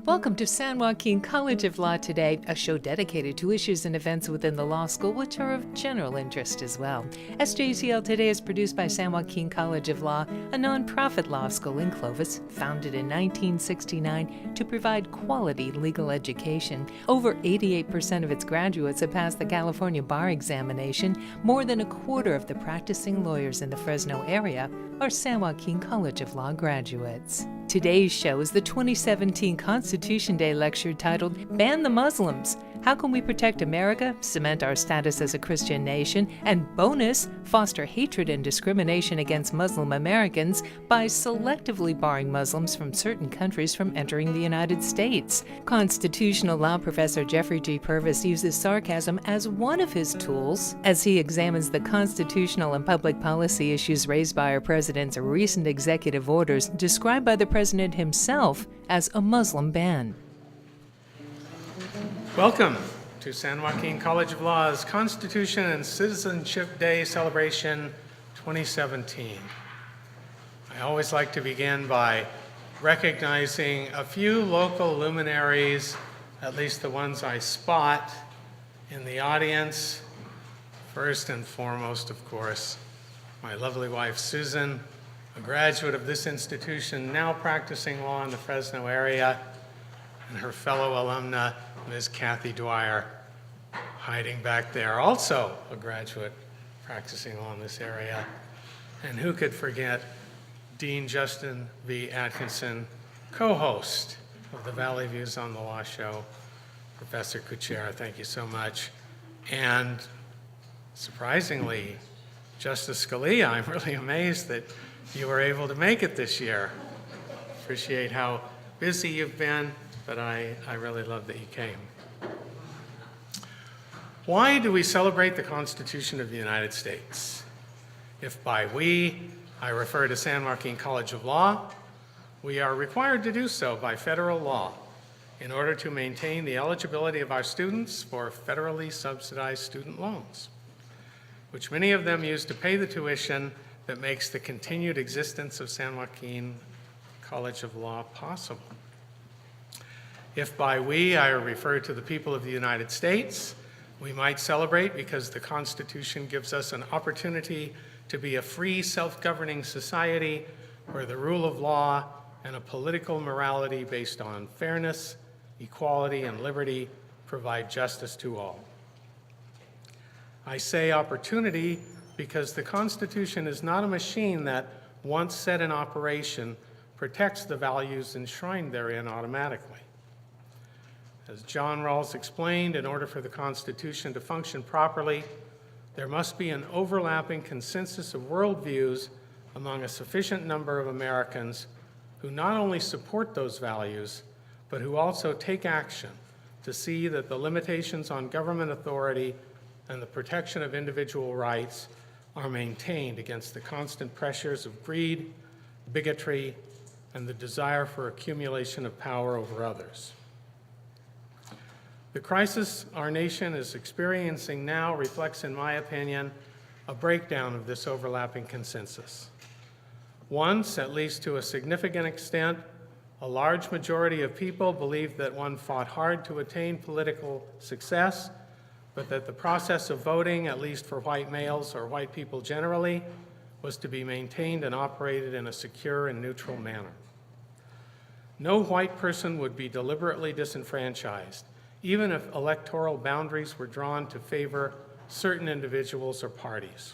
Welcome to San Joaquin College of Law Today, a show dedicated to issues and events within the law school which are of general interest as well. SJCL Today is produced by San Joaquin College of Law, a nonprofit law school in Clovis, founded in 1969 to provide quality legal education. Over 88% of its graduates have passed the California bar examination. More than a quarter of the practicing lawyers in the Fresno area are San Joaquin College of Law graduates. Today's show is the 2017 Constitution Day lecture titled Ban the Muslims. How can we protect America, cement our status as a Christian nation, and bonus, foster hatred and discrimination against Muslim Americans by selectively barring Muslims from certain countries from entering the United States? Constitutional law professor Jeffrey G. Purvis uses sarcasm as one of his tools as he examines the constitutional and public policy issues raised by our president's recent executive orders described by the president himself as a Muslim ban. Welcome to San Joaquin College of Law's Constitution and Citizenship Day Celebration 2017. I always like to begin by recognizing a few local luminaries, at least the ones I spot in the audience. First and foremost, of course, my lovely wife Susan, a graduate of this institution, now practicing law in the Fresno area, and her fellow alumna, Ms. Kathy Dwyer, hiding back there, also a graduate practicing law in this area. And who could forget Dean Justin V. Atkinson, co-host of the Valley Views on the Law Show. Professor Kuchera, thank you so much. And surprisingly, Justice Scalia, I'm really amazed that you were able to make it this year. Appreciate how busy you've been, but I really love that you came. Why do we celebrate the Constitution of the United States? If by we, I refer to San Joaquin College of Law, we are required to do so by federal law in order to maintain the eligibility of our students for federally subsidized student loans, which many of them use to pay the tuition that makes the continued existence of San Joaquin College of Law possible. If by we, I refer to the people of the United States, we might celebrate because the Constitution gives us an opportunity to be a free, self-governing society where the rule of law and a political morality based on fairness, equality, and liberty provide justice to all. I say opportunity because the Constitution is not a machine that, once set in operation, protects the values enshrined therein automatically. As John Rawls explained, in order for the Constitution to function properly, there must be an overlapping consensus of worldviews among a sufficient number of Americans who not only support those values, but who also take action to see that the limitations on government authority and the protection of individual rights are maintained against the constant pressures of greed, bigotry, and the desire for accumulation of power over others. The crisis our nation is experiencing now reflects, in my opinion, a breakdown of this overlapping consensus. Once, at least to a significant extent, a large majority of people believed that one fought hard to attain political success, but that the process of voting, at least for white males or white people generally, was to be maintained and operated in a secure and neutral manner. No white person would be deliberately disenfranchised, even if electoral boundaries were drawn to favor certain individuals or parties.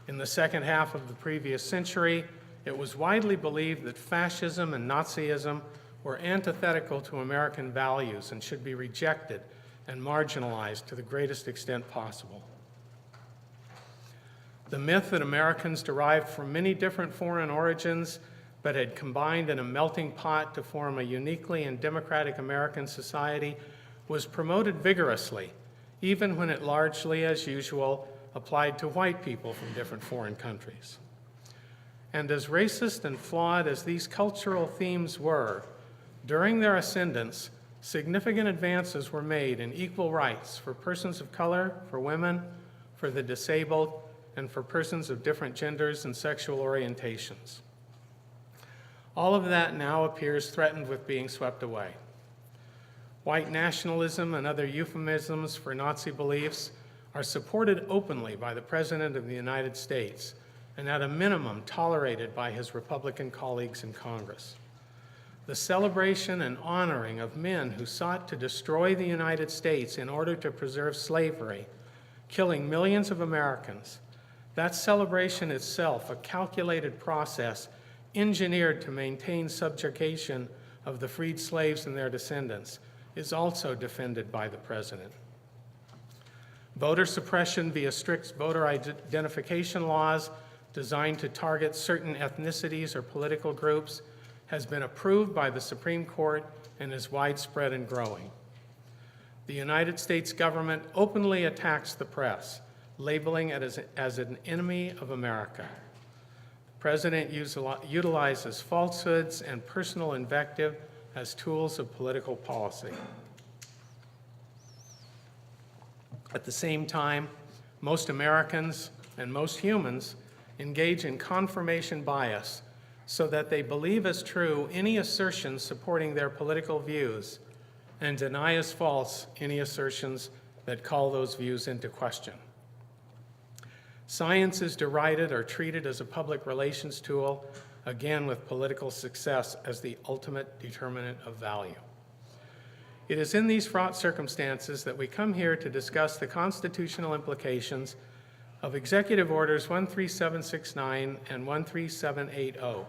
In the second half of the previous century, it was widely believed that fascism and Nazism were antithetical to American values and should be rejected and marginalized to the greatest extent possible. The myth that Americans derived from many different foreign origins but had combined in a melting pot to form a uniquely and democratic American society was promoted vigorously, even when it largely, as usual, applied to white people from different foreign countries. And as racist and flawed as these cultural themes were, during their ascendance, significant advances were made in equal rights for persons of color, for women, for the disabled, and for persons of different genders and sexual orientations. All of that now appears threatened with being swept away. White nationalism and other euphemisms for Nazi beliefs are supported openly by the President of the United States and at a minimum tolerated by his Republican colleagues in Congress. The celebration and honoring of men who sought to destroy the United States in order to preserve slavery, killing millions of Americans, that celebration itself, a calculated process engineered to maintain subjugation of the freed slaves and their descendants, is also defended by the President. Voter suppression via strict voter identification laws designed to target certain ethnicities or political groups has been approved by the Supreme Court and is widespread and growing. The United States government openly attacks the press, labeling it as an enemy of America. The President utilizes falsehoods and personal invective as tools of political policy. At the same time, most Americans and most humans engage in confirmation bias so that they believe as true any assertions supporting their political views and deny as false any assertions that call those views into question. Science is derided or treated as a public relations tool, again with political success as the ultimate determinant of value. It is in these fraught circumstances that we come here to discuss the constitutional implications of Executive Orders 13769 and 13780,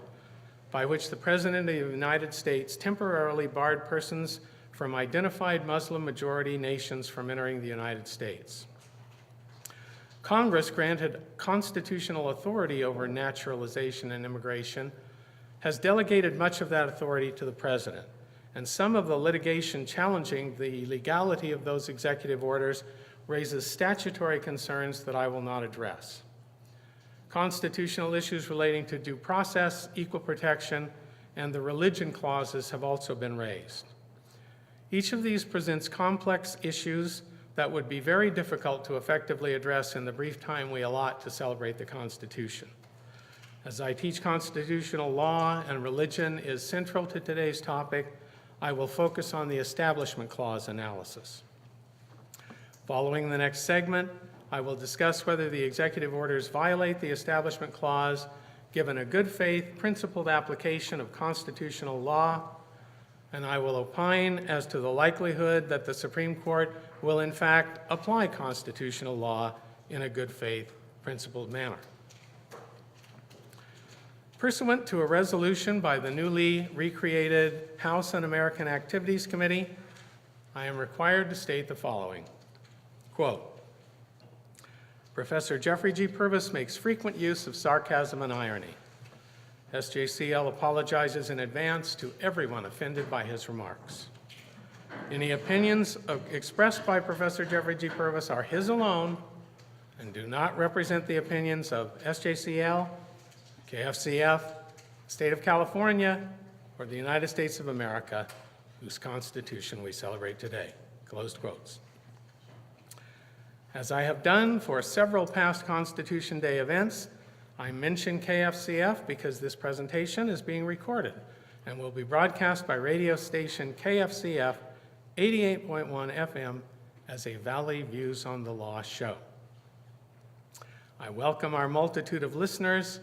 by which the President of the United States temporarily barred persons from identified Muslim-majority nations from entering the United States. Congress, granted constitutional authority over naturalization and immigration, has delegated much of that authority to the President, and some of the litigation challenging the legality of those executive orders raises statutory concerns that I will not address. Constitutional issues relating to due process, equal protection, and the religion clauses have also been raised. Each of these presents complex issues that would be very difficult to effectively address in the brief time we allot to celebrate the Constitution. As I teach constitutional law and religion is central to today's topic, I will focus on the Establishment Clause analysis. Following the next segment, I will discuss whether the executive orders violate the Establishment Clause given a good faith, principled application of constitutional law, and I will opine as to the likelihood that the Supreme Court will in fact apply constitutional law in a good faith, principled manner. Pursuant to a resolution by the newly recreated House Un-American Activities Committee, I am required to state the following. Quote, Professor Jeffrey G. Purvis makes frequent use of sarcasm and irony. SJCL apologizes in advance to everyone offended by his remarks. Any opinions expressed by Professor Jeffrey G. Purvis are his alone and do not represent the opinions of SJCL, KFCF, State of California, or the United States of America, whose Constitution we celebrate today. Closed quotes. As I have done for several past Constitution Day events, I mention KFCF because this presentation is being recorded and will be broadcast by radio station KFCF 88.1 FM as a Valley Views on the Law show. I welcome our multitude of listeners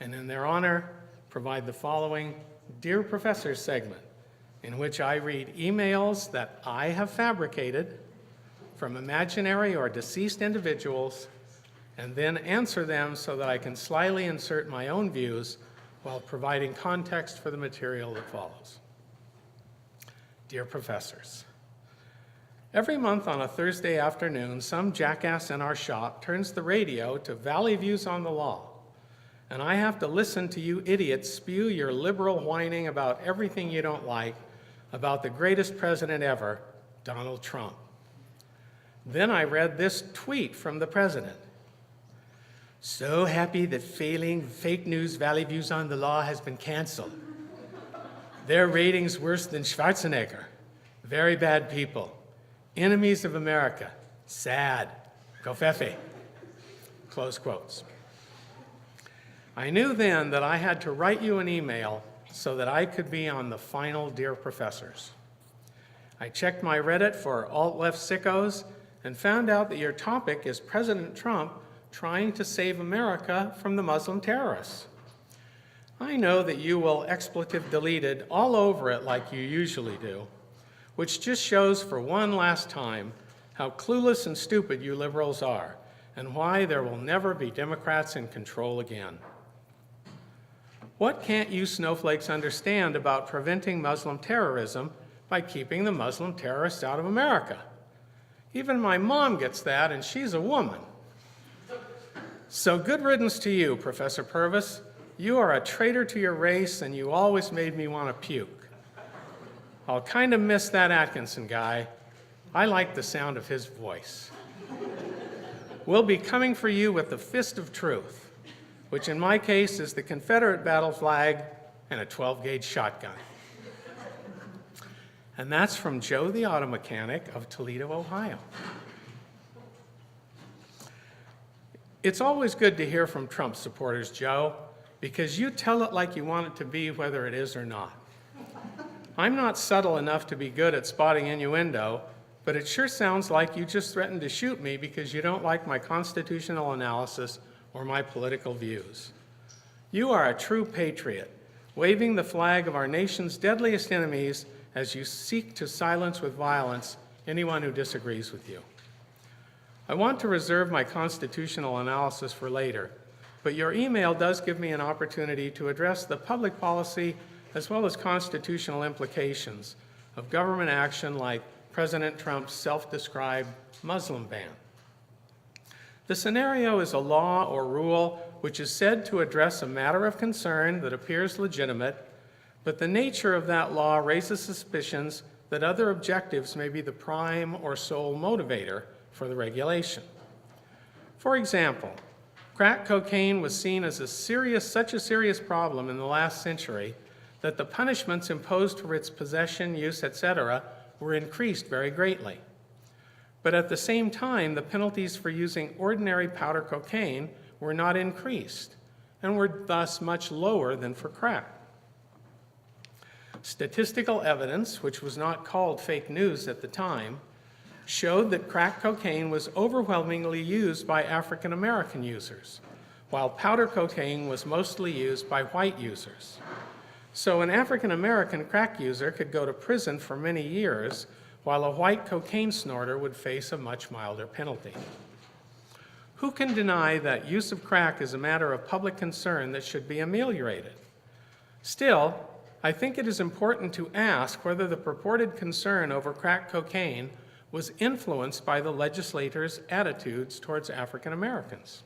and in their honor provide the following Dear Professors segment in which I read emails that I have fabricated from imaginary or deceased individuals and then answer them so that I can slyly insert my own views while providing context for the material that follows. Dear Professors, every month on a Thursday afternoon, some jackass in our shop turns the radio to Valley Views on the Law, and I have to listen to you idiots spew your liberal whining about everything you don't like about the greatest president ever, Donald Trump. Then I read this tweet from the president. So happy that fake news Valley Views on the Law has been canceled. Their ratings worse than Schwarzenegger. Very bad people. Enemies of America. Sad. Covfefe. Close quotes. I knew then that I had to write you an email so that I could be on the final Dear Professors. I checked my Reddit for alt-left sickos and found out that your topic is President Trump trying to save America from the Muslim terrorists. I know that you will expletive deleted all over it like you usually do, which just shows for one last time how clueless and stupid you liberals are, and why there will never be Democrats in control again. What can't you snowflakes understand about preventing Muslim terrorism by keeping the Muslim terrorists out of America? Even my mom gets that, and she's a woman. So good riddance to you, Professor Purvis. You are a traitor to your race, and you always made me want to puke. I'll kind of miss that Atkinson guy. I like the sound of his voice. We'll be coming for you with the fist of truth, which in my case is the Confederate battle flag and a 12-gauge shotgun. And that's from Joe the Auto Mechanic of Toledo, Ohio. It's always good to hear from Trump supporters, Joe, because you tell it like you want it to be, whether it is or not. I'm not subtle enough to be good at spotting innuendo, but it sure sounds like you just threatened to shoot me because you don't like my constitutional analysis or my political views. You are a true patriot, waving the flag of our nation's deadliest enemies as you seek to silence with violence anyone who disagrees with you. I want to reserve my constitutional analysis for later, but your email does give me an opportunity to address the public policy as well as constitutional implications of government action like President Trump's self-described Muslim ban. The scenario is a law or rule which is said to address a matter of concern that appears legitimate, but the nature of that law raises suspicions that other objectives may be the prime or sole motivator for the regulation. For example, crack cocaine was seen as such a serious problem in the last century that the punishments imposed for its possession, use, etc., were increased very greatly. But at the same time, the penalties for using ordinary powder cocaine were not increased and were thus much lower than for crack. Statistical evidence, which was not called fake news at the time, showed that crack cocaine was overwhelmingly used by African American users, while powder cocaine was mostly used by white users. So an African American crack user could go to prison for many years, while a white cocaine snorter would face a much milder penalty. Who can deny that use of crack is a matter of public concern that should be ameliorated? Still, I think it is important to ask whether the purported concern over crack cocaine was influenced by the legislators' attitudes towards African Americans.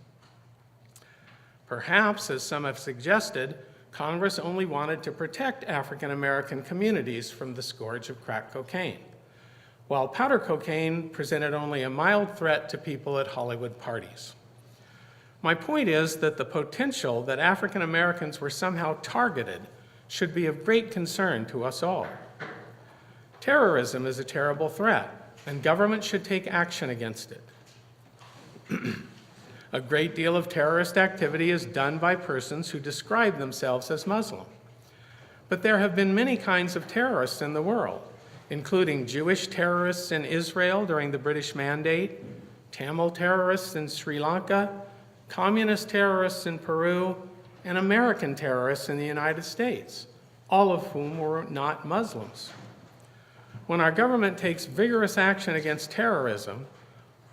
Perhaps, as some have suggested, Congress only wanted to protect African American communities from the scourge of crack cocaine, while powder cocaine presented only a mild threat to people at Hollywood parties. My point is that the potential that African Americans were somehow targeted should be of great concern to us all. Terrorism is a terrible threat, and government should take action against it. A great deal of terrorist activity is done by persons who describe themselves as Muslim. But there have been many kinds of terrorists in the world, including Jewish terrorists in Israel during the British Mandate, Tamil terrorists in Sri Lanka, communist terrorists in Peru, and American terrorists in the United States, all of whom were not Muslims. When our government takes vigorous action against terrorism,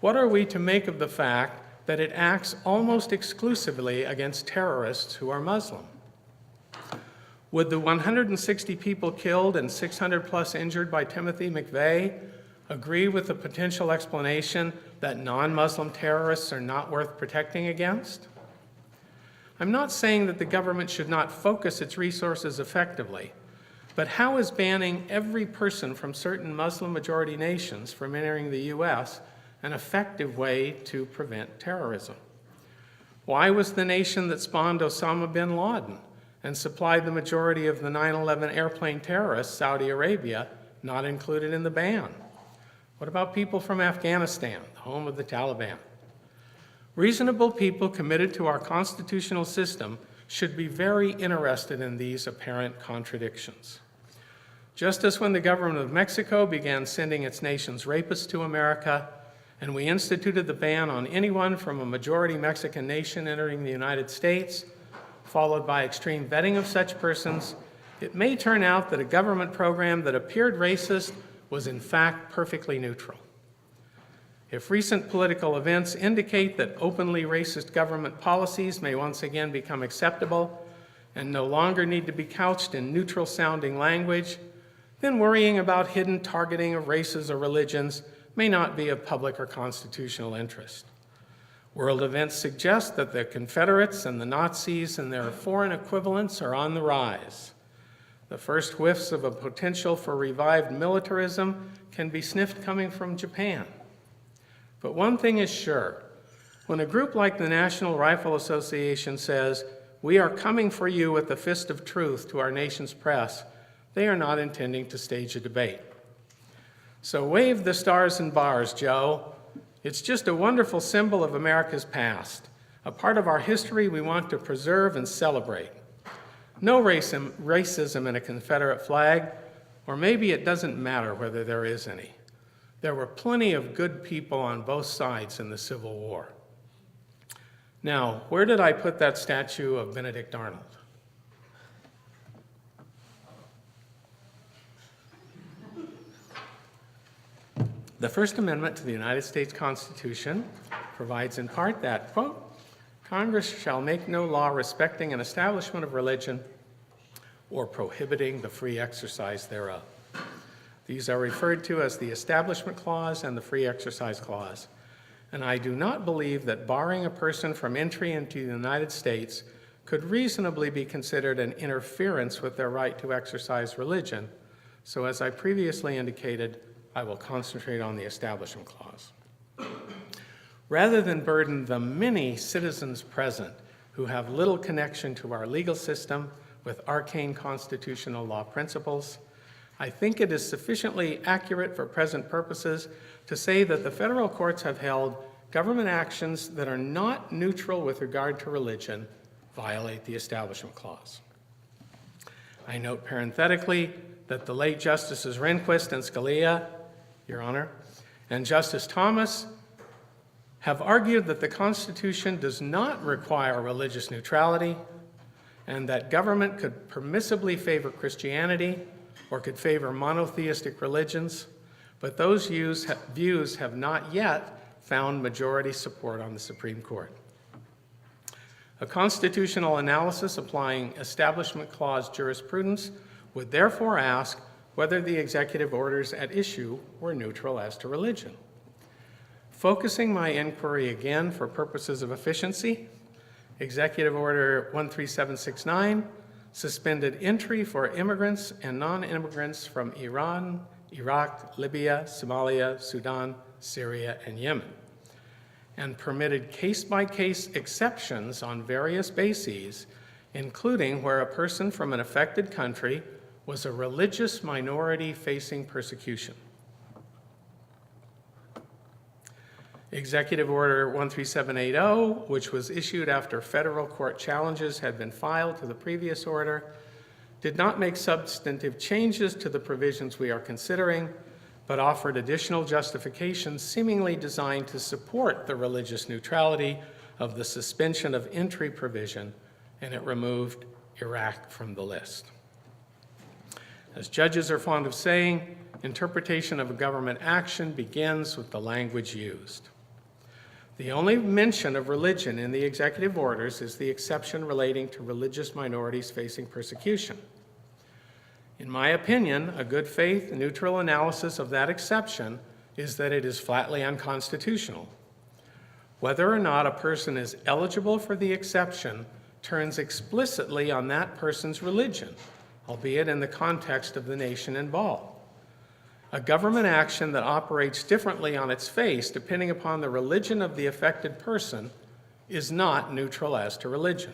what are we to make of the fact that it acts almost exclusively against terrorists who are Muslim? Would the 160 people killed and 600 plus injured by Timothy McVeigh agree with the potential explanation that non-Muslim terrorists are not worth protecting against? I'm not saying that the government should not focus its resources effectively, but how is banning every person from certain Muslim-majority nations from entering the U.S. an effective way to prevent terrorism? Why was the nation that spawned Osama bin Laden and supplied the majority of the 9/11 airplane terrorists, Saudi Arabia, not included in the ban? What about people from Afghanistan, the home of the Taliban? Reasonable people committed to our constitutional system should be very interested in these apparent contradictions. Just as when the government of Mexico began sending its nation's rapists to America, and we instituted the ban on anyone from a majority Mexican nation entering the United States, followed by extreme vetting of such persons, it may turn out that a government program that appeared racist was in fact perfectly neutral. If recent political events indicate that openly racist government policies may once again become acceptable and no longer need to be couched in neutral-sounding language, then worrying about hidden targeting of races or religions may not be of public or constitutional interest. World events suggest that the Confederates and the Nazis and their foreign equivalents are on the rise. The first whiffs of a potential for revived militarism can be sniffed coming from Japan. But one thing is sure, when a group like the National Rifle Association says, "We are coming for you with the fist of truth" to our nation's press, they are not intending to stage a debate. So wave the stars and bars, Joe. It's just a wonderful symbol of America's past, a part of our history we want to preserve and celebrate. No racism in a Confederate flag, or maybe it doesn't matter whether there is any. There were plenty of good people on both sides in the Civil War. Now, where did I put that statue of Benedict Arnold? The First Amendment to the United States Constitution provides in part that, quote, "Congress shall make no law respecting an establishment of religion or prohibiting the free exercise thereof." These are referred to as the Establishment Clause and the Free Exercise Clause. And I do not believe that barring a person from entry into the United States could reasonably be considered an interference with their right to exercise religion. So as I previously indicated, I will concentrate on the Establishment Clause. Rather than burden the many citizens present who have little connection to our legal system with arcane constitutional law principles, I think it is sufficiently accurate for present purposes to say that the federal courts have held government actions that are not neutral with regard to religion violate the Establishment Clause. I note parenthetically that the late Justices Rehnquist and Scalia, Your Honor, and Justice Thomas have argued that the Constitution does not require religious neutrality and that government could permissibly favor Christianity or could favor monotheistic religions, but those views have not yet found majority support on the Supreme Court. A constitutional analysis applying Establishment Clause jurisprudence would therefore ask whether the executive orders at issue were neutral as to religion. Focusing my inquiry again for purposes of efficiency, Executive Order 13769 suspended entry for immigrants and non-immigrants from Iran, Iraq, Libya, Somalia, Sudan, Syria, and Yemen, and permitted case-by-case exceptions on various bases, including where a person from an affected country was a religious minority facing persecution. Executive Order 13780, which was issued after federal court challenges had been filed to the previous order, did not make substantive changes to the provisions we are considering, but offered additional justifications seemingly designed to support the religious neutrality of the suspension of entry provision, and it removed Iraq from the list. As judges are fond of saying, interpretation of a government action begins with the language used. The only mention of religion in the executive orders is the exception relating to religious minorities facing persecution. In my opinion, a good faith, neutral analysis of that exception is that it is flatly unconstitutional. Whether or not a person is eligible for the exception turns explicitly on that person's religion, albeit in the context of the nation involved. A government action that operates differently on its face depending upon the religion of the affected person is not neutral as to religion.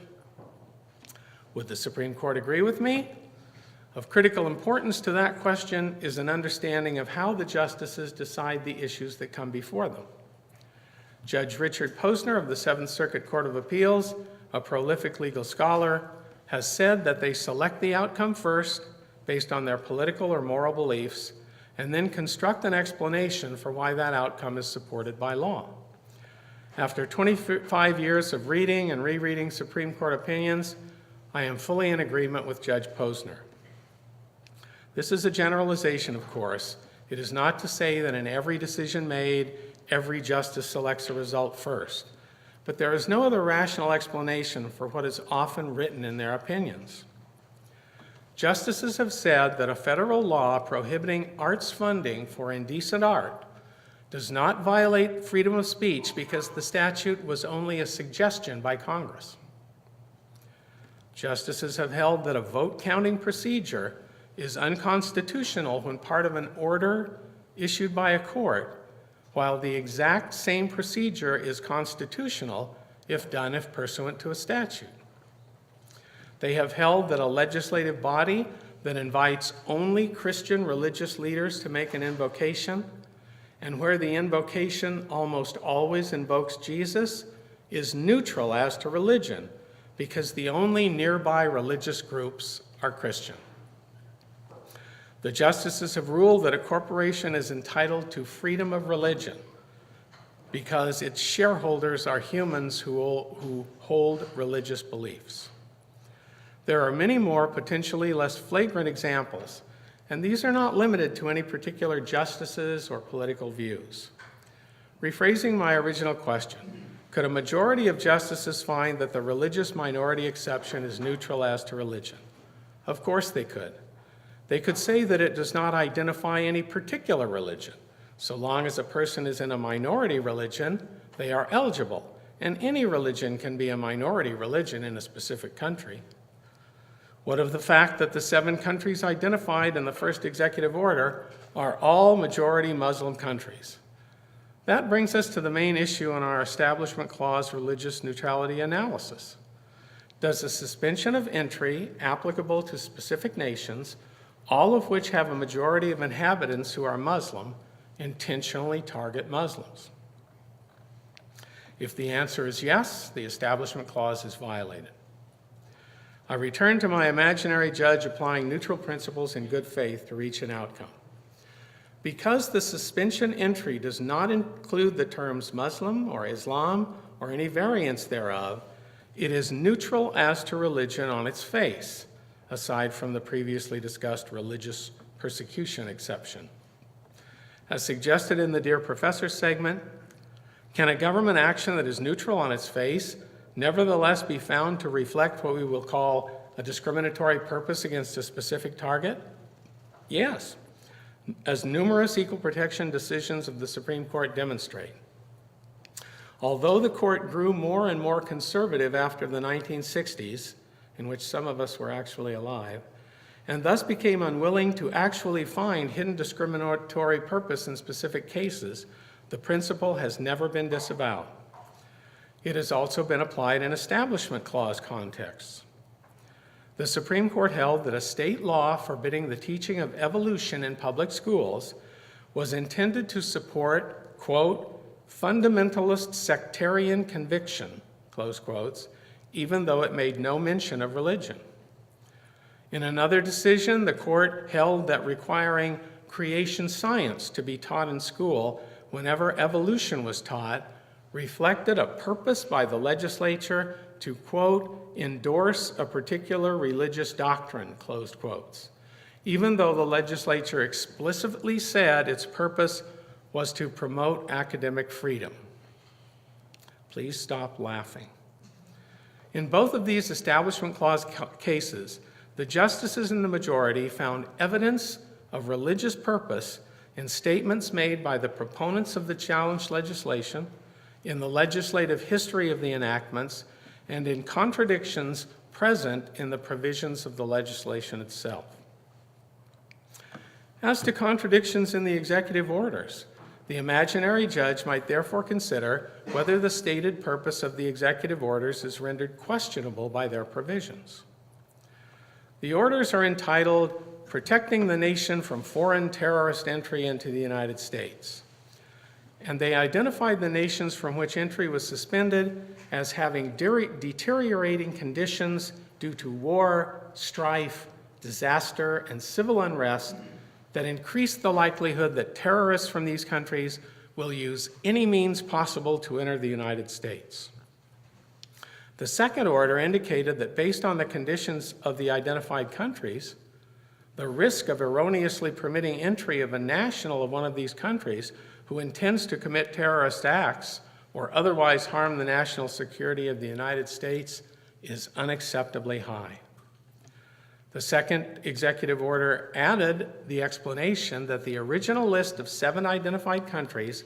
Would the Supreme Court agree with me? Of critical importance to that question is an understanding of how the justices decide the issues that come before them. Judge Richard Posner of the Seventh Circuit Court of Appeals a prolific legal scholar, has said that they select the outcome first based on their political or moral beliefs, and then construct an explanation for why that outcome is supported by law. After 25 years of reading and rereading Supreme Court opinions, I am fully in agreement with Judge Posner. This is a generalization, of course. It is not to say that in every decision made, every justice selects a result first. But there is no other rational explanation for what is often written in their opinions. Justices have said that a federal law prohibiting arts funding for indecent art does not violate freedom of speech because the statute was only a suggestion by Congress. Justices have held that a vote-counting procedure is unconstitutional when part of an order issued by a court, while the exact same procedure is constitutional if done pursuant to a statute. They have held that a legislative body that invites only Christian religious leaders to make an invocation, and where the invocation almost always invokes Jesus, is neutral as to religion, because the only nearby religious groups are Christian. The justices have ruled that a corporation is entitled to freedom of religion because its shareholders are humans who hold religious beliefs. There are many more potentially less flagrant examples, and these are not limited to any particular justices or political views. Rephrasing my original question, could a majority of justices find that the religious minority exception is neutral as to religion? Of course they could. They could say that it does not identify any particular religion. So long as a person is in a minority religion, they are eligible, and any religion can be a minority religion in a specific country. What of the fact that the 7 countries identified in the first executive order are all majority Muslim countries? That brings us to the main issue in our Establishment Clause religious neutrality analysis. Does the suspension of entry applicable to specific nations, all of which have a majority of inhabitants who are Muslim, intentionally target Muslims? If the answer is yes, the Establishment Clause is violated. I return to my imaginary judge applying neutral principles in good faith to reach an outcome. Because the suspension entry does not include the terms Muslim or Islam or any variants thereof, it is neutral as to religion on its face, aside from the previously discussed religious persecution exception. As suggested in the Dear Professor segment, can a government action that is neutral on its face nevertheless be found to reflect what we will call a discriminatory purpose against a specific target? Yes, as numerous equal protection decisions of the Supreme Court demonstrate. Although the court grew more and more conservative after the 1960s, in which some of us were actually alive, and thus became unwilling to actually find hidden discriminatory purpose in specific cases, the principle has never been disavowed. It has also been applied in Establishment Clause contexts. The Supreme Court held that a state law forbidding the teaching of evolution in public schools was intended to support, quote, fundamentalist sectarian conviction, close quotes, even though it made no mention of religion. In another decision, the court held that requiring creation science to be taught in school whenever evolution was taught reflected a purpose by the legislature to, quote, endorse a particular religious doctrine, closed quotes, even though the legislature explicitly said its purpose was to promote academic freedom. Please stop laughing. In both of these Establishment Clause cases, the justices in the majority found evidence of religious purpose in statements made by the proponents of the challenged legislation, in the legislative history of the enactments, and in contradictions present in the provisions of the legislation itself. As to contradictions in the executive orders, the imaginary judge might therefore consider whether the stated purpose of the executive orders is rendered questionable by their provisions. The orders are entitled, Protecting the Nation from Foreign Terrorist Entry into the United States. and they identified the nations from which entry was suspended as having deteriorating conditions due to war, strife, disaster, and civil unrest that increase the likelihood that terrorists from these countries will use any means possible to enter the United States. The second order indicated that based on the conditions of the identified countries, the risk of erroneously permitting entry of a national of one of these countries who intends to commit terrorist acts or otherwise harm the national security of the United States is unacceptably high. The second executive order added the explanation that the original list of 7 identified countries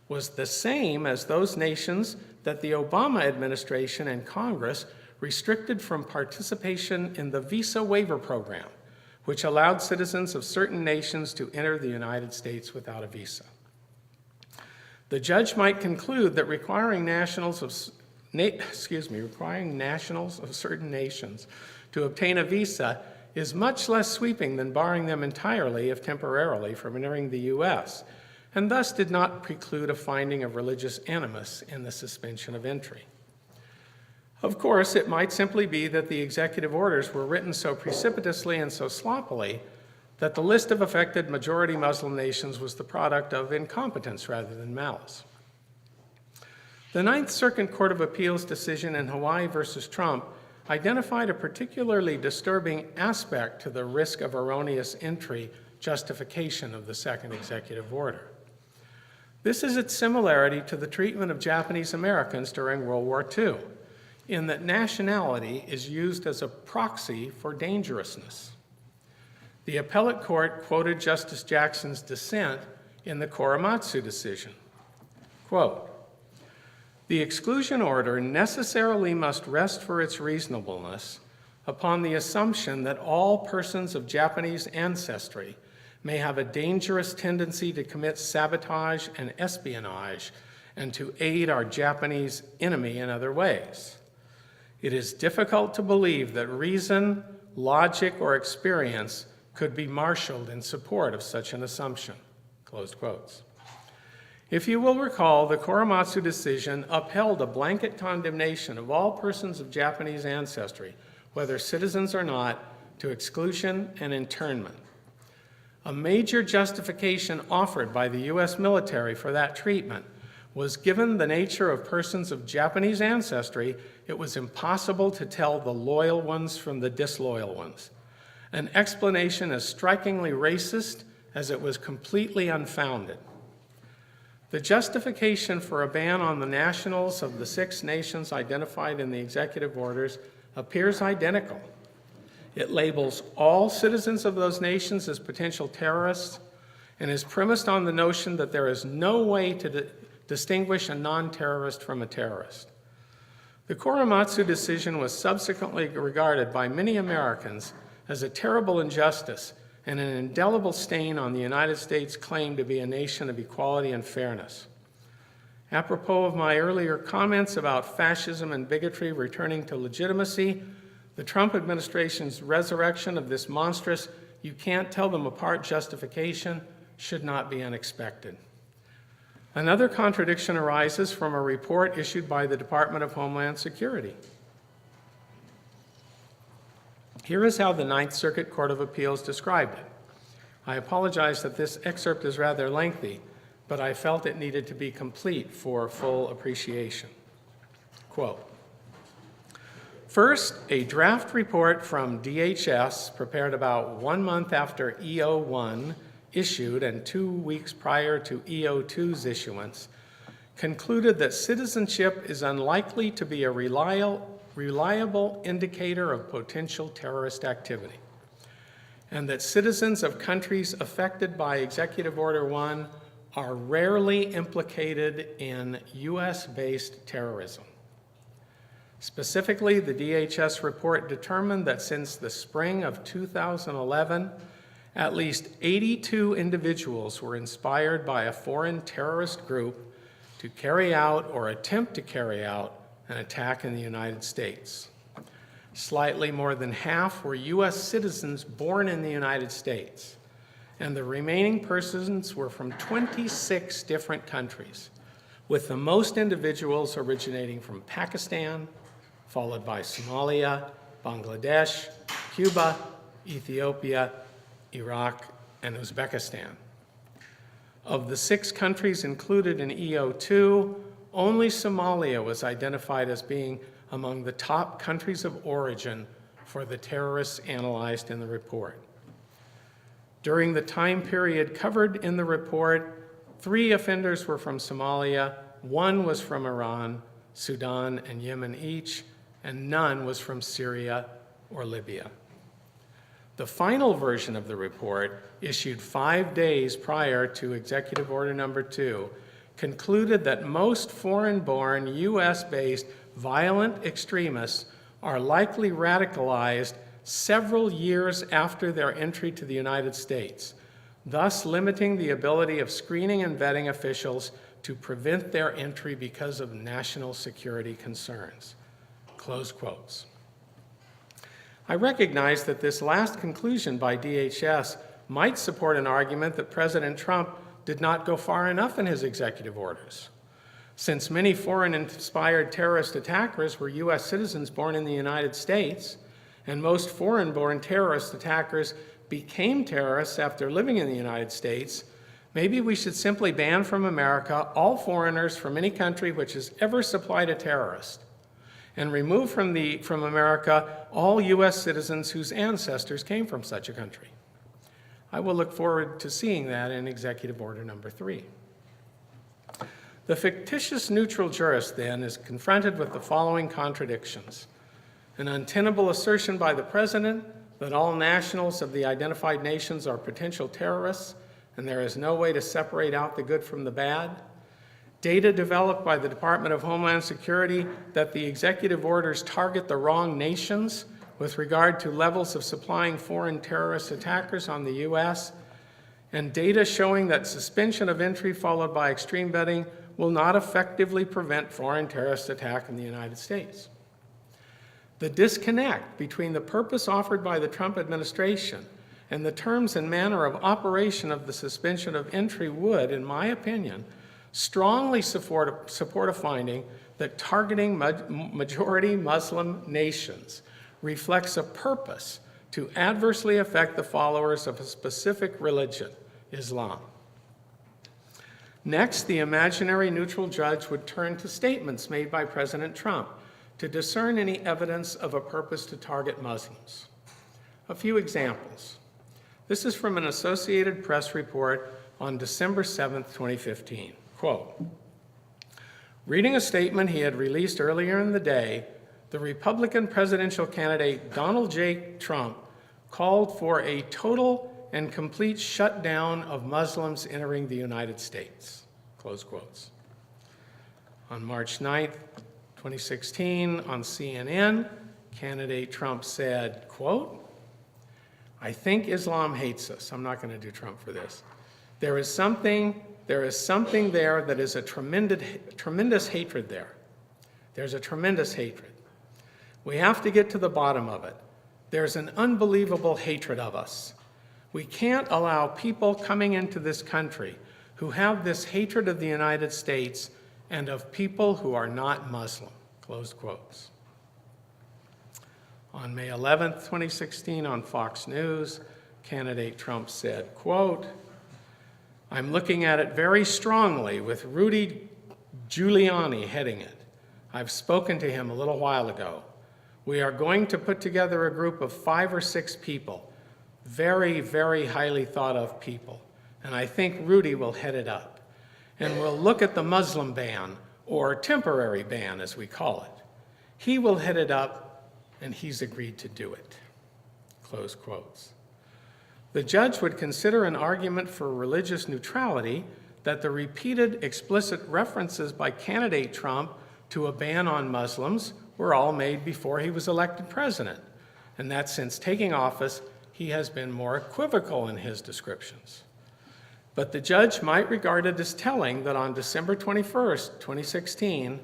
was the same as those nations that the Obama administration and Congress restricted from participation in the visa waiver program, which allowed citizens of certain nations to enter the United States without a visa. The judge might conclude that requiring nationals of certain nations to obtain a visa is much less sweeping than barring them entirely, if temporarily, from entering the U.S., and thus did not preclude a finding of religious animus in the suspension of entry. Of course, it might simply be that the executive orders were written so precipitously and so sloppily that the list of affected majority Muslim nations was the product of incompetence rather than malice. The Ninth Circuit Court of Appeals decision in Hawaii versus Trump identified a particularly disturbing aspect to the risk of erroneous entry justification of the second executive order. This is its similarity to the treatment of Japanese Americans during World War II, in that nationality is used as a proxy for dangerousness. The appellate court quoted Justice Jackson's dissent in the Korematsu decision. Quote, "The exclusion order necessarily must rest for its reasonableness upon the assumption that all persons of Japanese ancestry may have a dangerous tendency to commit sabotage and espionage and to aid our Japanese enemy in other ways. It is difficult to believe that reason, logic, or experience could be marshaled in support of such an assumption." Close quotes. If you will recall, the Korematsu decision upheld a blanket condemnation of all persons of Japanese ancestry, whether citizens or not, to exclusion and internment. A major justification offered by the U.S. military for that treatment was, given the nature of persons of Japanese ancestry, it was impossible to tell the loyal ones from the disloyal ones. An explanation as strikingly racist as it was completely unfounded. The justification for a ban on the nationals of the 6 nations identified in the executive orders appears identical. It labels all citizens of those nations as potential terrorists and is premised on the notion that there is no way to distinguish a non-terrorist from a terrorist. The Korematsu decision was subsequently regarded by many Americans as a terrible injustice and an indelible stain on the United States' claim to be a nation of equality and fairness. Apropos of my earlier comments about fascism and bigotry returning to legitimacy, the Trump administration's resurrection of this monstrous "you can't tell them apart" justification should not be unexpected. Another contradiction arises from a report issued by the Department of Homeland Security. Here is how the Ninth Circuit Court of Appeals described it. I apologize that this excerpt is rather lengthy, but I felt it needed to be complete for full appreciation. Quote, "First, a draft report from DHS prepared about 1 month after EO1 issued and 2 weeks prior to EO2's issuance concluded that citizenship is unlikely to be a reliable indicator of potential terrorist activity, and that citizens of countries affected by Executive Order 1 are rarely implicated in U.S.-based terrorism. Specifically, the DHS report determined that since the spring of 2011, at least 82 individuals were inspired by a foreign terrorist group to carry out or attempt to carry out an attack in the United States. Slightly more than half were U.S. citizens born in the United States, and the remaining persons were from 26 different countries, with the most individuals originating from Pakistan, followed by Somalia, Bangladesh, Cuba, Ethiopia, Iraq, and Uzbekistan. Of the 6 countries included in EO2, only Somalia was identified as being among the top countries of origin for the terrorists analyzed in the report. During the time period covered in the report, 3 offenders were from Somalia, 1 was from Iran, Sudan, and Yemen each, and none was from Syria or Libya. The final version of the report, issued 5 days prior to Executive Order Number 2, concluded that most foreign-born, U.S.-based violent extremists are likely radicalized several years after their entry to the United States, thus limiting the ability of screening and vetting officials to prevent their entry because of national security concerns. Close quotes. I recognize that this last conclusion by DHS might support an argument that President Trump did not go far enough in his executive orders. Since many foreign-inspired terrorist attackers were U.S. citizens born in the United States, and most foreign-born terrorist attackers became terrorists after living in the United States, maybe we should simply ban from America all foreigners from any country which has ever supplied a terrorist, and remove from America all U.S. citizens whose ancestors came from such a country. I will look forward to seeing that in Executive Order Number 3. The fictitious neutral jurist, then, is confronted with the following contradictions: an untenable assertion by the President that all nationals of the identified nations are potential terrorists and there is no way to separate out the good from the bad; data developed by the Department of Homeland Security that the executive orders target the wrong nations with regard to levels of supplying foreign terrorist attackers on the U.S., and data showing that suspension of entry followed by extreme vetting will not effectively prevent foreign terrorist attack in the United States. The disconnect between the purpose offered by the Trump administration and the terms and manner of operation of the suspension of entry would, in my opinion, strongly support a finding that targeting majority Muslim nations reflects a purpose to adversely affect the followers of a specific religion, Islam. Next, the imaginary neutral judge would turn to statements made by President Trump to discern any evidence of a purpose to target Muslims. A few examples. This is from an Associated Press report on December 7, 2015. Quote, reading a statement he had released earlier in the day, the Republican presidential candidate Donald J. Trump called for a total and complete shutdown of Muslims entering the United States. Close quotes. On March 9th, 2016, on CNN, candidate Trump said, quote, I think Islam hates us. I'm not going to do Trump for this. There is something there that is a tremendous hatred there. There's a tremendous hatred. We have to get to the bottom of it. There's an unbelievable hatred of us. We can't allow people coming into this country who have this hatred of the United States and of people who are not Muslim. Close quotes. On May 11th, 2016, on Fox News, candidate Trump said, quote, I'm looking at it very strongly with Rudy Giuliani heading it. I've spoken to him a little while ago. We are going to put together a group of 5 or 6 people, very, very highly thought of people, and I think Rudy will head it up. And we'll look at the Muslim ban, or temporary ban as we call it. He will head it up, and he's agreed to do it. Close quotes. The judge would consider an argument for religious neutrality that the repeated explicit references by candidate Trump to a ban on Muslims were all made before he was elected president, and that since taking office, he has been more equivocal in his descriptions. But the judge might regard it as telling that on December 21st, 2016,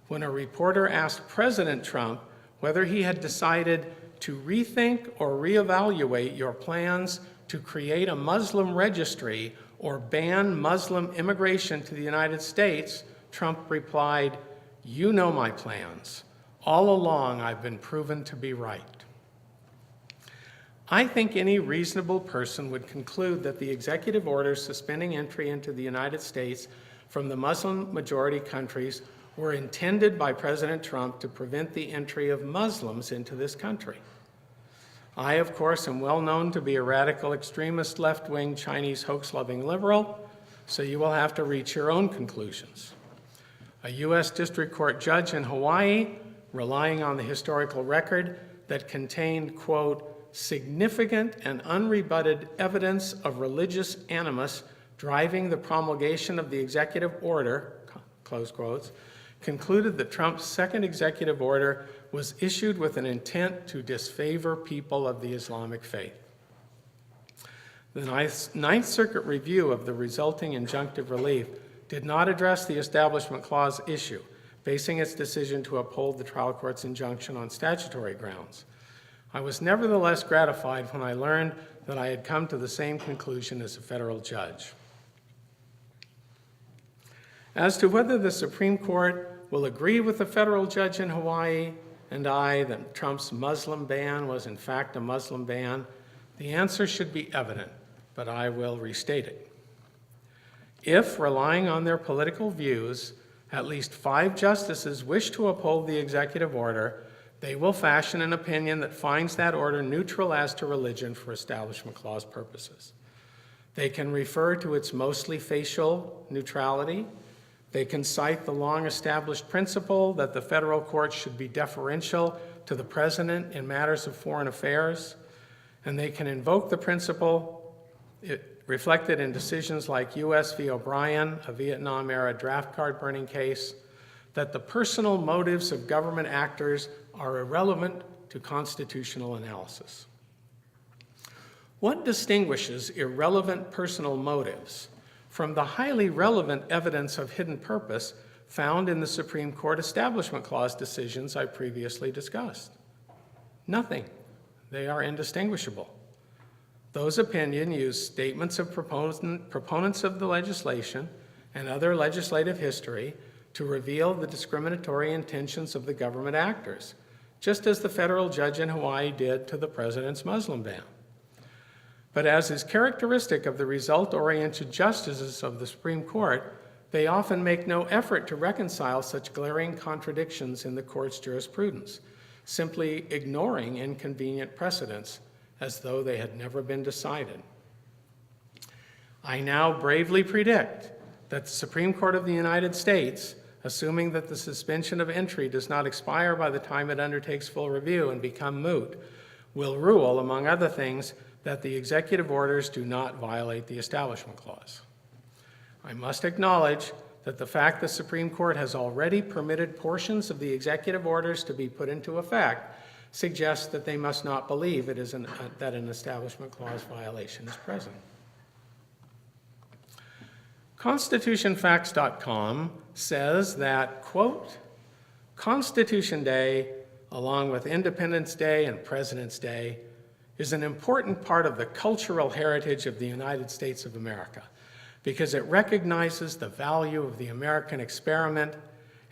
when a reporter asked President Trump whether he had decided to rethink or reevaluate your plans to create a Muslim registry or ban Muslim immigration to the United States, Trump replied, "You know my plans. All along, I've been proven to be right." I think any reasonable person would conclude that the executive orders suspending entry into the United States from the Muslim-majority countries were intended by President Trump to prevent the entry of Muslims into this country. I, of course, am well known to be a radical extremist left-wing Chinese hoax-loving liberal, so you will have to reach your own conclusions. A U.S. District Court judge in Hawaii, relying on the historical record that contained, quote, significant and unrebutted evidence of religious animus driving the promulgation of the executive order, close quotes, concluded that Trump's second executive order was issued with an intent to disfavor people of the Islamic faith. The Ninth Circuit review of the resulting injunctive relief did not address the Establishment Clause issue, basing its decision to uphold the trial court's injunction on statutory grounds. I was nevertheless gratified when I learned that I had come to the same conclusion as a federal judge. As to whether the Supreme Court will agree with the federal judge in Hawaii and I that Trump's Muslim ban was in fact a Muslim ban, the answer should be evident, but I will restate it. If, relying on their political views, at least 5 justices wish to uphold the executive order, they will fashion an opinion that finds that order neutral as to religion for Establishment Clause purposes. They can refer to its mostly facial neutrality. They can cite the long-established principle that the federal courts should be deferential to the president in matters of foreign affairs. And they can invoke the principle reflected in decisions like U.S. v. O'Brien, a Vietnam-era draft card burning case, that the personal motives of government actors are irrelevant to constitutional analysis. What distinguishes irrelevant personal motives from the highly relevant evidence of hidden purpose found in the Supreme Court Establishment Clause decisions I previously discussed? Nothing. They are indistinguishable. Those opinions use statements of proponents of the legislation and other legislative history to reveal the discriminatory intentions of the government actors, just as the federal judge in Hawaii did to the president's Muslim ban. But as is characteristic of the result-oriented justices of the Supreme Court, they often make no effort to reconcile such glaring contradictions in the court's jurisprudence, simply ignoring inconvenient precedents as though they had never been decided. I now bravely predict that the Supreme Court of the United States, assuming that the suspension of entry does not expire by the time it undertakes full review and become moot, will rule, among other things, that the executive orders do not violate the Establishment Clause. I must acknowledge that the fact the Supreme Court has already permitted portions of the executive orders to be put into effect suggests that they must not believe that an Establishment Clause violation is present. ConstitutionFacts.com says that, quote, Constitution Day, along with Independence Day and President's Day, is an important part of the cultural heritage of the United States of America because it recognizes the value of the American experiment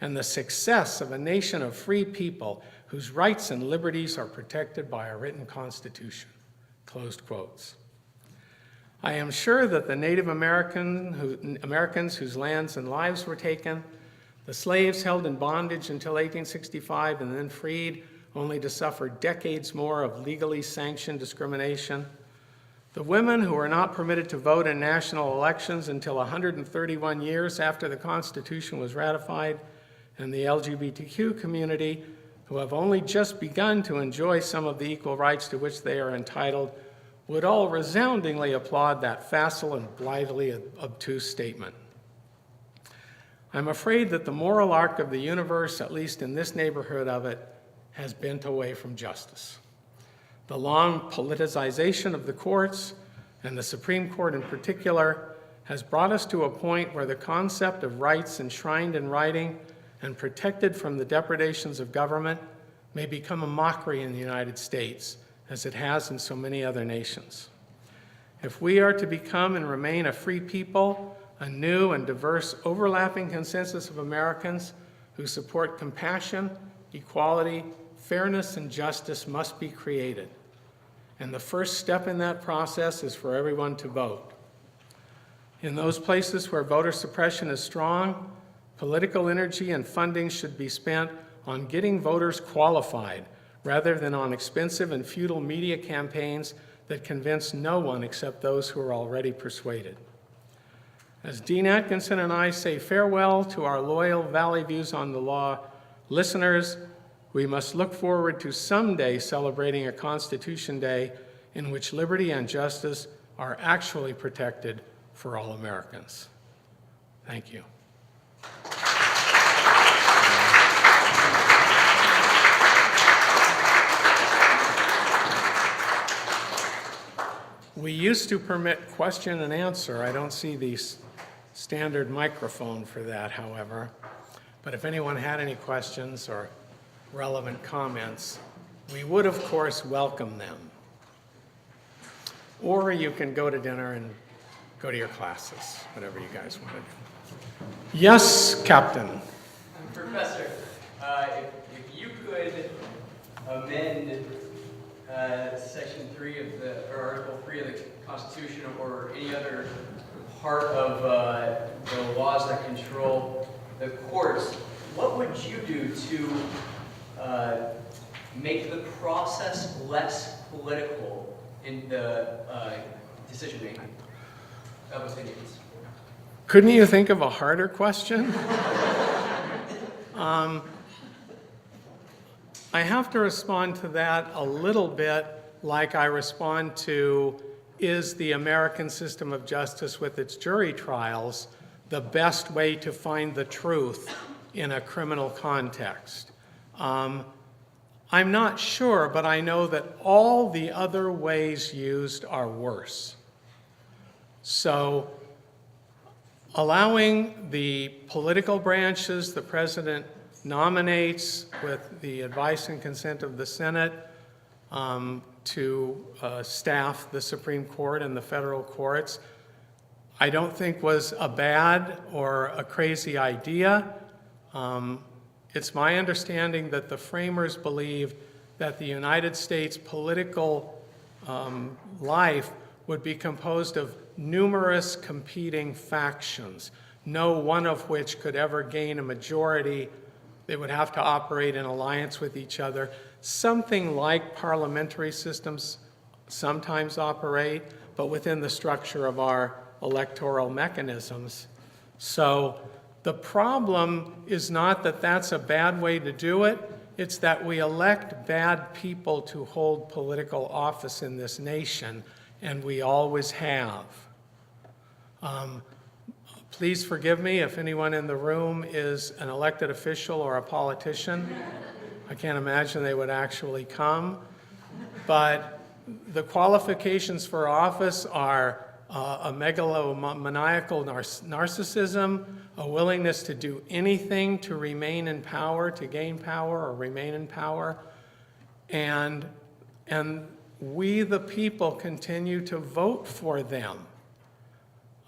and the success of a nation of free people whose rights and liberties are protected by a written constitution, closed quotes. I am sure that the Native Americans whose lands and lives were taken, the slaves held in bondage until 1865 and then freed only to suffer decades more of legally sanctioned discrimination, the women who were not permitted to vote in national elections until 131 years after the Constitution was ratified, and the LGBTQ community, who have only just begun to enjoy some of the equal rights to which they are entitled, would all resoundingly applaud that facile and blithely obtuse statement. I'm afraid that the moral arc of the universe, at least in this neighborhood of it, has bent away from justice. The long politicization of the courts, and the Supreme Court in particular, has brought us to a point where the concept of rights enshrined in writing and protected from the depredations of government may become a mockery in the United States, as it has in so many other nations. If we are to become and remain a free people, a new and diverse overlapping consensus of Americans who support compassion, equality, fairness, and justice must be created. And the first step in that process is for everyone to vote. In those places where voter suppression is strong, political energy and funding should be spent on getting voters qualified rather than on expensive and futile media campaigns that convince no one except those who are already persuaded. As Dean Atkinson and I say farewell to our loyal Valley Views on the Law listeners, we must look forward to someday celebrating a Constitution Day in which liberty and justice are actually protected for all Americans. Thank you. We used to permit question and answer. I don't see the standard microphone for that, however. But if anyone had any questions or relevant comments, we would, of course, welcome them. Or you can go to dinner and go to your classes, whatever you guys want to do. Yes, Captain. Professor, if you could amend Section 3 of or Article 3 of the Constitution or any other part of the laws that control the courts, what would you do to make the process less political in the decision making of opinions? Couldn't you think of a harder question? I have to respond to that a little bit like I respond to, is the American system of justice with its jury trials the best way to find the truth in a criminal context? I'm not sure, but I know that all the other ways used are worse. So allowing the political branches the president nominates with the advice and consent of the Senate to staff the Supreme Court and the federal courts, I don't think was a bad or a crazy idea. It's my understanding that the framers believed that the United States political life would be composed of numerous competing factions, no one of which could ever gain a majority. They would have to operate in alliance with each other, something like parliamentary systems sometimes operate, but within the structure of our electoral mechanisms. So the problem is not that that's a bad way to do it, it's that we elect bad people to hold political office in this nation, and we always have. Please forgive me if anyone in the room is an elected official or a politician. I can't imagine they would actually come. But the qualifications for office are a megalomaniacal narcissism, a willingness to do anything to remain in power, to gain power or remain in power. And we, the people, continue to vote for them.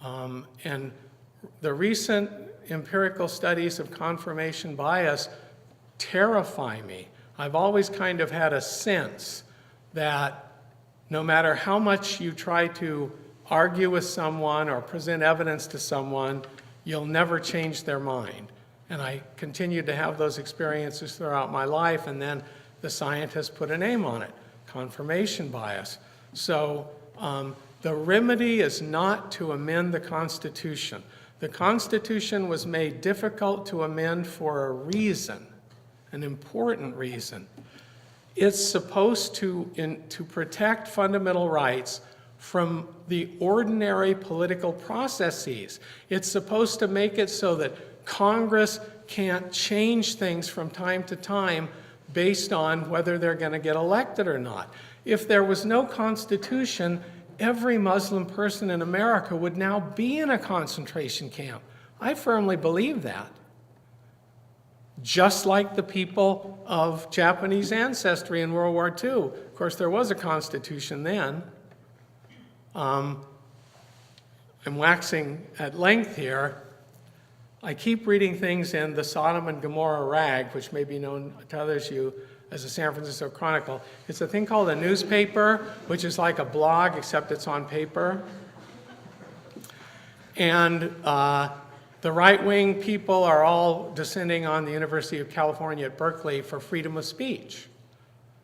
And the recent empirical studies of confirmation bias terrify me. I've always kind of had a sense that no matter how much you try to argue with someone or present evidence to someone, you'll never change their mind. And I continued to have those experiences throughout my life, and then the scientists put a name on it, confirmation bias. So the remedy is not to amend the Constitution. The Constitution was made difficult to amend for a reason, an important reason. It's supposed to protect fundamental rights from the ordinary political processes. It's supposed to make it so that Congress can't change things from time to time based on whether they're going to get elected or not. If there was no Constitution, every Muslim person in America would now be in a concentration camp. I firmly believe that. Just like the people of Japanese ancestry in World War II. Of course, there was a constitution then. I'm waxing at length here. I keep reading things in the Sodom and Gomorrah rag, which may be known to others of you as the San Francisco Chronicle. It's a thing called a newspaper, which is like a blog, except it's on paper. And the right-wing people are all descending on the University of California at Berkeley for freedom of speech,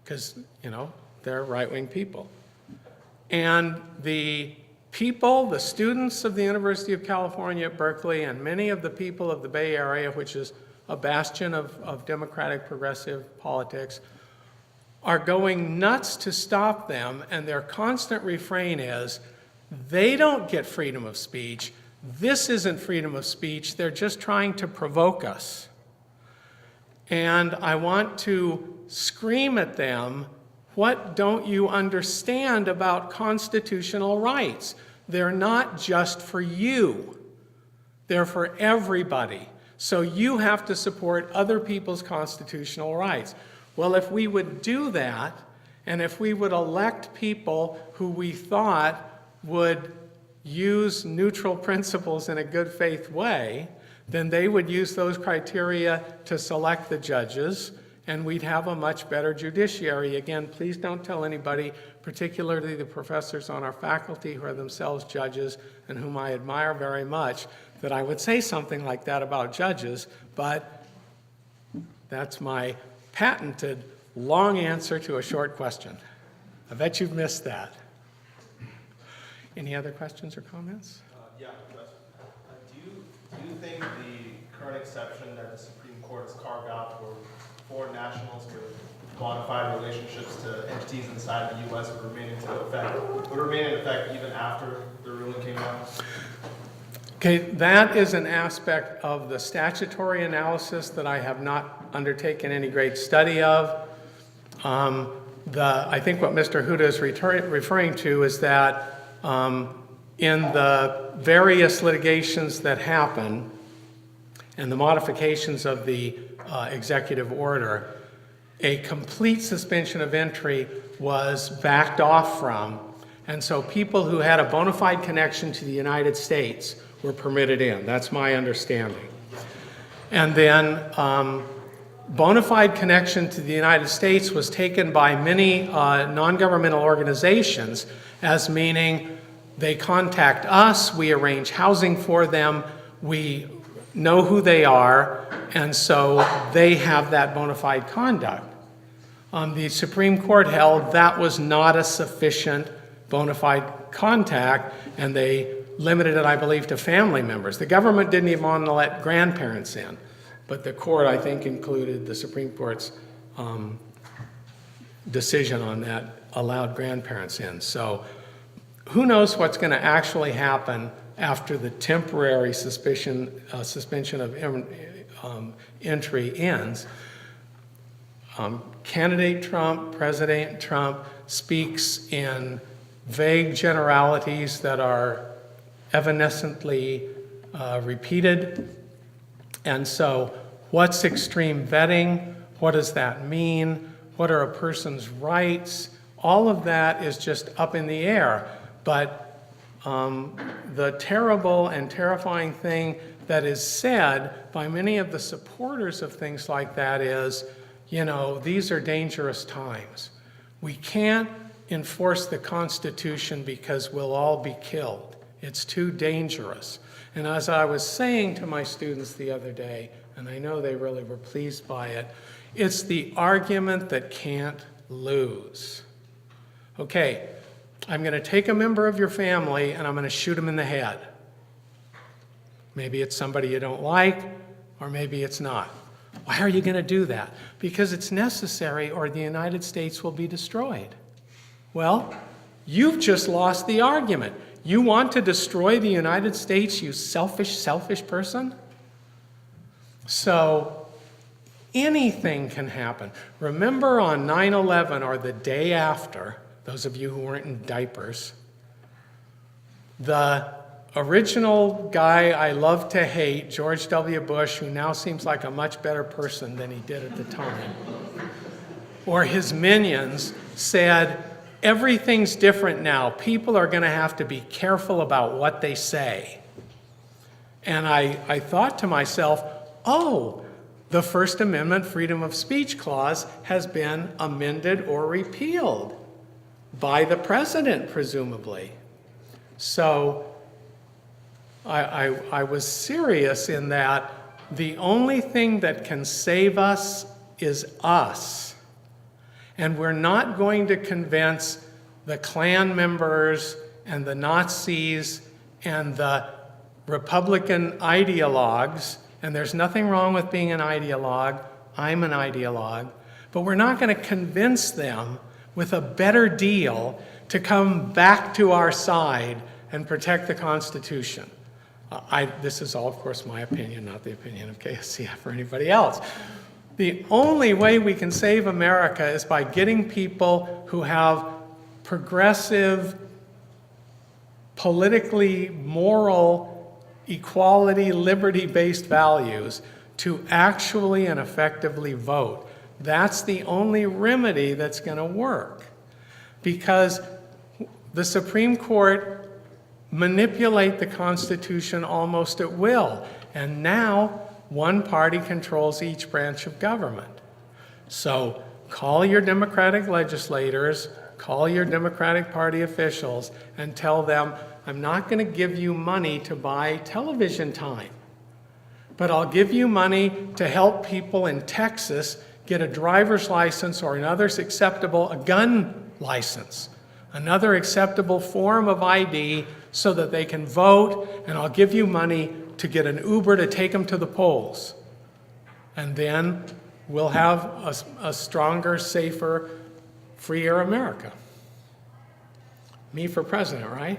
because, you know, they're right-wing people. And the people, the students of the University of California at Berkeley, and many of the people of the Bay Area, which is a bastion of democratic progressive politics, are going nuts to stop them, and their constant refrain is, they don't get freedom of speech. This isn't freedom of speech. They're just trying to provoke us. And I want to scream at them, what don't you understand about constitutional rights? They're not just for you. They're for everybody. So you have to support other people's constitutional rights. Well, if we would do that, and if we would elect people who we thought would use neutral principles in a good faith way, then they would use those criteria to select the judges, and we'd have a much better judiciary. Again, please don't tell anybody, particularly the professors on our faculty who are themselves judges and whom I admire very much, that I would say something like that about judges, but that's my patented long answer to a short question. I bet you've missed that. Any other questions or comments? Yeah, do you think the current exception that the Supreme Court has carved out for foreign nationals with modified relationships to entities inside the U.S. would remain in effect even after the ruling came out? Okay, that is an aspect of the statutory analysis that I have not undertaken any great study of. I think what Mr. Huda is referring to is that in the various litigations that happen and the modifications of the executive order, a complete suspension of entry was backed off from, and so people who had a bona fide connection to the United States were permitted in. That's my understanding. And then bona fide connection to the United States was taken by many non-governmental organizations as meaning they contact us, we arrange housing for them, we know who they are, and so they have that bona fide conduct. The Supreme Court held that was not a sufficient bona fide contact, and they limited it, I believe, to family members. The government didn't even want to let grandparents in, but the court, I think, included the Supreme Court's decision on that, allowed grandparents in. So who knows what's going to actually happen after the temporary suspension of entry ends. Candidate Trump, President Trump, speaks in vague generalities that are evanescently repeated. And so what's extreme vetting? What does that mean? What are a person's rights? All of that is just up in the air. But the terrible and terrifying thing that is said by many of the supporters of things like that is, you know, these are dangerous times. We can't enforce the Constitution because we'll all be killed. It's too dangerous. And as I was saying to my students the other day, and I know they really were pleased by it, it's the argument that can't lose. Okay, I'm going to take a member of your family and I'm going to shoot him in the head. Maybe it's somebody you don't like, or maybe it's not. Why are you going to do that? Because it's necessary or the United States will be destroyed. Well, you've just lost the argument. You want to destroy the United States, you selfish, selfish person? So anything can happen. Remember on 9/11 or the day after, those of you who weren't in diapers, the original guy I love to hate, George W. Bush, who now seems like a much better person than he did at the time, or his minions, said, everything's different now. People are going to have to be careful about what they say. And I thought to myself, oh, the First Amendment freedom of speech clause has been amended or repealed by the president, presumably. So I was serious in that the only thing that can save us is us. And we're not going to convince the Klan members and the Nazis and the Republican ideologues, and there's nothing wrong with being an ideologue. I'm an ideologue. But we're not going to convince them with a better deal to come back to our side and protect the Constitution. This is all, of course, my opinion, not the opinion of KSCF or anybody else. The only way we can save America is by getting people who have progressive, politically moral, equality, liberty-based values to actually and effectively vote. That's the only remedy that's going to work. Because the Supreme Court manipulate the Constitution almost at will. And now, one party controls each branch of government. So call your Democratic legislators, call your Democratic Party officials, and tell them, I'm not going to give you money to buy television time, but I'll give you money to help people in Texas get a driver's license or another acceptable, a gun license, another acceptable form of ID so that they can vote, and I'll give you money to get an Uber to take them to the polls. And then we'll have a stronger, safer, freer America. Me for president, right?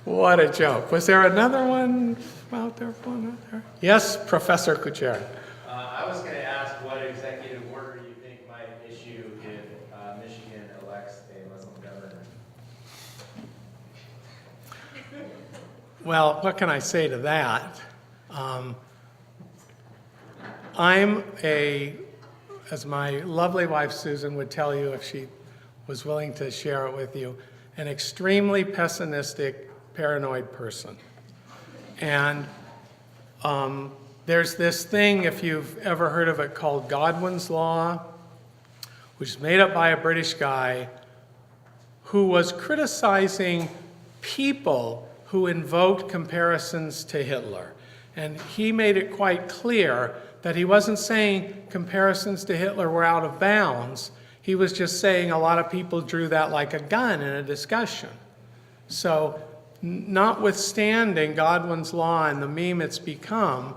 What a joke. Was there another one out there? Yes, Professor Kuchera. I was going to ask what executive order you think might issue if Michigan elects a Muslim governor. Well, what can I say to that? I'm as my lovely wife Susan would tell you if she was willing to share it with you, an extremely pessimistic, paranoid person. And there's this thing, if you've ever heard of it, called Godwin's Law, which is made up by a British guy who was criticizing people who invoked comparisons to Hitler. And he made it quite clear that he wasn't saying comparisons to Hitler were out of bounds. He was just saying a lot of people drew that like a gun in a discussion. So, notwithstanding Godwin's Law and the meme it's become,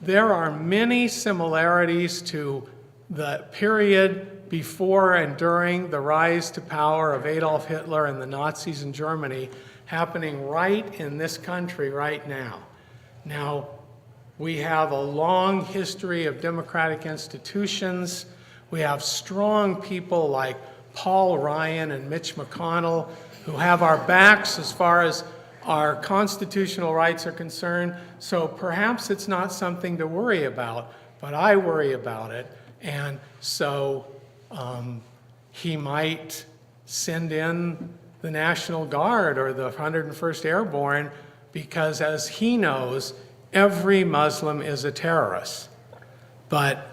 there are many similarities to the period before and during the rise to power of Adolf Hitler and the Nazis in Germany happening right in this country right now. Now, we have a long history of democratic institutions. We have strong people like Paul Ryan and Mitch McConnell who have our backs as far as our constitutional rights are concerned. So perhaps it's not something to worry about, but I worry about it. And so he might send in the National Guard or the 101st Airborne because, as he knows, every Muslim is a terrorist. But,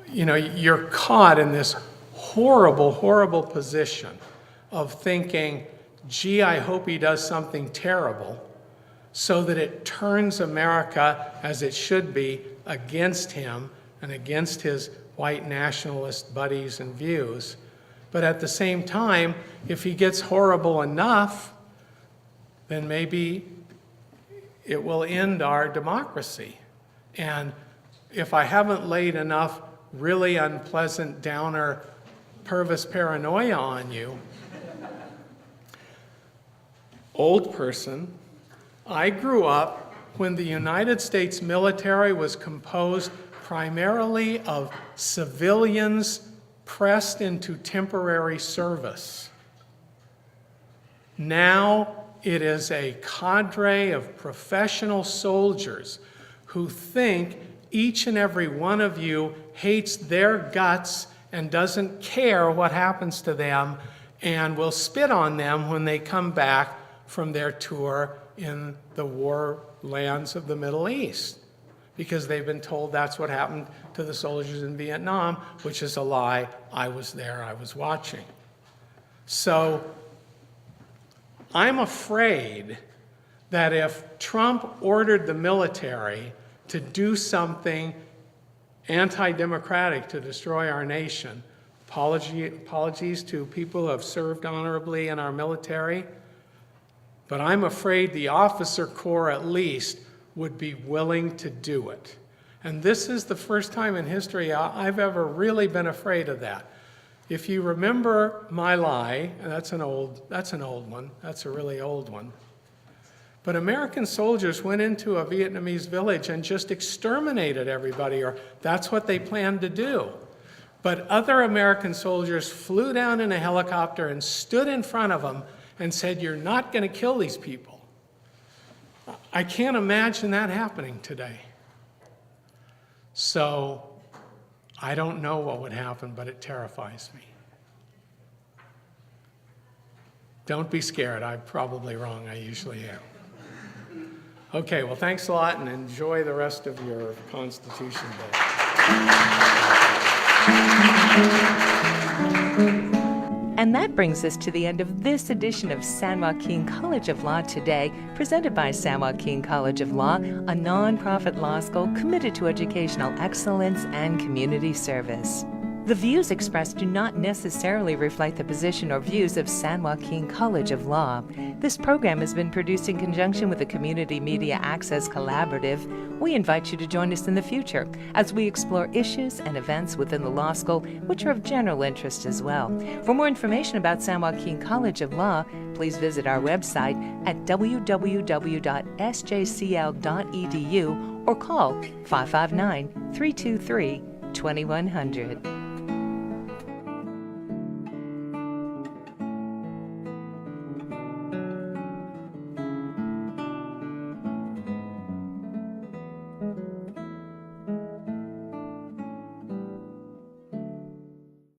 you know, you're caught in this horrible, horrible position of thinking, gee, I hope he does something terrible, so that it turns America, as it should be, against him and against his white nationalist buddies and views. But at the same time, if he gets horrible enough, then maybe it will end our democracy. And if I haven't laid enough really unpleasant downer Purvis paranoia on you, old person, I grew up when the United States military was composed primarily of civilians pressed into temporary service. Now it is a cadre of professional soldiers who think each and every one of you hates their guts and doesn't care what happens to them and will spit on them when they come back from their tour in the war lands of the Middle East, because they've been told that's what happened to the soldiers in Vietnam, which is a lie. I was there, I was watching. So I'm afraid that if Trump ordered the military to do something anti-democratic to destroy our nation, apologies to people who have served honorably in our military, but I'm afraid the officer corps at least would be willing to do it. And this is the first time in history I've ever really been afraid of that. If you remember My Lai, and that's an old one, that's a really old one. But American soldiers went into a Vietnamese village and just exterminated everybody, or that's what they planned to do. But other American soldiers flew down in a helicopter and stood in front of them and said, "You're not going to kill these people." I can't imagine that happening today. So I don't know what would happen, but it terrifies me. Don't be scared. I'm probably wrong. I usually am. Okay, well, thanks a lot, and enjoy the rest of your Constitution Day. And that brings us to the end of this edition of San Joaquin College of Law Today, presented by San Joaquin College of Law, a nonprofit law school committed to educational excellence and community service. The views expressed do not necessarily reflect the position or views of San Joaquin College of Law. This program has been produced in conjunction with the Community Media Access Collaborative. We invite you to join us in the future as we explore issues and events within the law school which are of general interest as well. For more information about San Joaquin College of Law, please visit our website at www.sjcl.edu or call 559-323-2100.